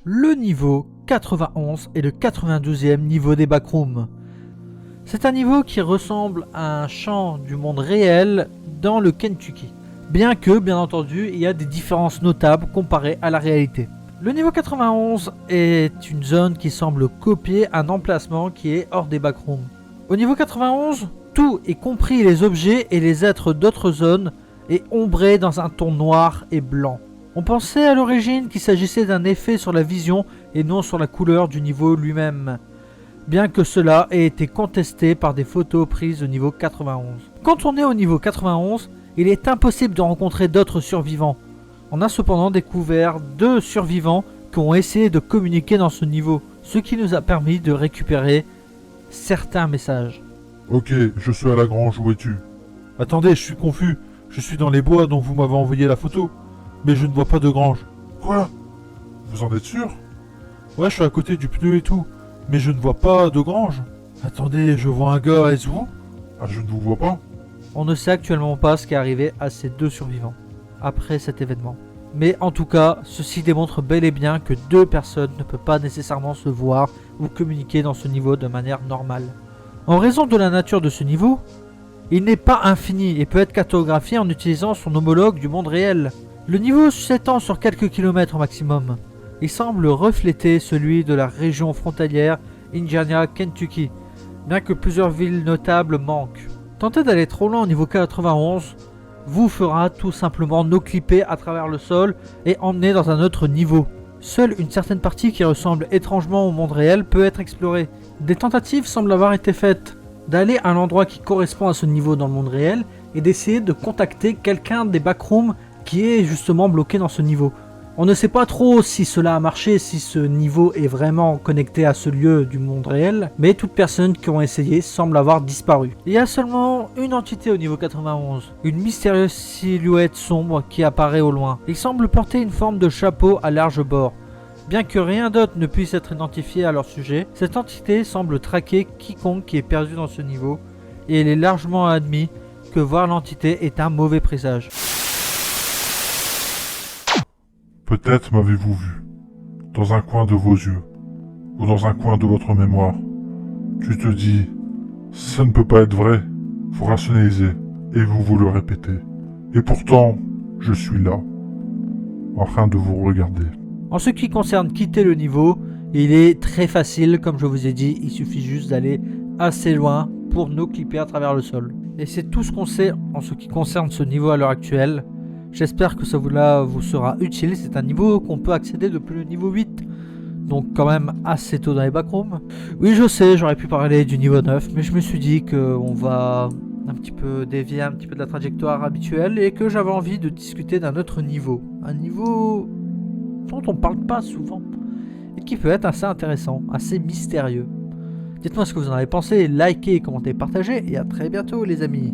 Le niveau 91 est le 92e niveau des backrooms. C'est un niveau qui ressemble à un champ du monde réel dans le Kentucky. Bien que, bien entendu, il y a des différences notables comparées à la réalité. Le niveau 91 est une zone qui semble copier un emplacement qui est hors des backrooms. Au niveau 91, tout, y compris les objets et les êtres d'autres zones, est ombré dans un ton noir et blanc. On pensait à l'origine qu'il s'agissait d'un effet sur la vision et non sur la couleur du niveau lui-même, bien que cela ait été contesté par des photos prises au niveau 91. Quand on est au niveau 91, il est impossible de rencontrer d'autres survivants. On a cependant découvert 2 survivants qui ont essayé de communiquer dans ce niveau, ce qui nous a permis de récupérer certains messages. Ok, je suis à la grange, où es-tu? Attendez, je suis confus. Je suis dans les bois dont vous m'avez envoyé la photo. Mais je ne vois pas de grange. Quoi? Vous en êtes sûr? Ouais, je suis à côté du pneu et tout. Mais je ne vois pas de grange. Attendez, je vois un gars, est-ce vous? Ah, je ne vous vois pas. On ne sait actuellement pas ce qui est arrivé à ces 2 survivants après cet événement. Mais en tout cas, ceci démontre bel et bien que 2 personnes ne peuvent pas nécessairement se voir ou communiquer dans ce niveau de manière normale. En raison de la nature de ce niveau, il n'est pas infini et peut être cartographié en utilisant son homologue du monde réel. Le niveau s'étend sur quelques kilomètres au maximum. Il semble refléter celui de la région frontalière Indiana-Kentucky, bien que plusieurs villes notables manquent. Tenter d'aller trop loin au niveau 91 vous fera tout simplement no-clipper à travers le sol et emmener dans un autre niveau. Seule une certaine partie qui ressemble étrangement au monde réel peut être explorée. Des tentatives semblent avoir été faites d'aller à l'endroit qui correspond à ce niveau dans le monde réel et d'essayer de contacter quelqu'un des backrooms qui est justement bloqué dans ce niveau. On ne sait pas trop si cela a marché, si ce niveau est vraiment connecté à ce lieu du monde réel, mais toutes personnes qui ont essayé semblent avoir disparu. Il y a seulement une entité au niveau 91, une mystérieuse silhouette sombre qui apparaît au loin. Il semble porter une forme de chapeau à large bord. Bien que rien d'autre ne puisse être identifié à leur sujet, cette entité semble traquer quiconque qui est perdu dans ce niveau, et il est largement admis que voir l'entité est un mauvais présage. Peut-être m'avez-vous vu, dans un coin de vos yeux, ou dans un coin de votre mémoire. Tu te dis, ça ne peut pas être vrai, vous rationalisez, et vous le répétez. Et pourtant, je suis là, en train de vous regarder. En ce qui concerne quitter le niveau, il est très facile, comme je vous ai dit, il suffit juste d'aller assez loin pour no clipper à travers le sol. Et c'est tout ce qu'on sait en ce qui concerne ce niveau à l'heure actuelle. J'espère que cela vous sera utile. C'est un niveau qu'on peut accéder depuis le niveau 8. Donc quand même assez tôt dans les backrooms. Oui, je sais, j'aurais pu parler du niveau 9. Mais je me suis dit qu'on va un petit peu dévier un petit peu de la trajectoire habituelle. Et que j'avais envie de discuter d'un autre niveau. Un niveau dont on parle pas souvent. Et qui peut être assez intéressant, assez mystérieux. Dites-moi ce que vous en avez pensé. Likez, commentez, partagez. Et à très bientôt les amis.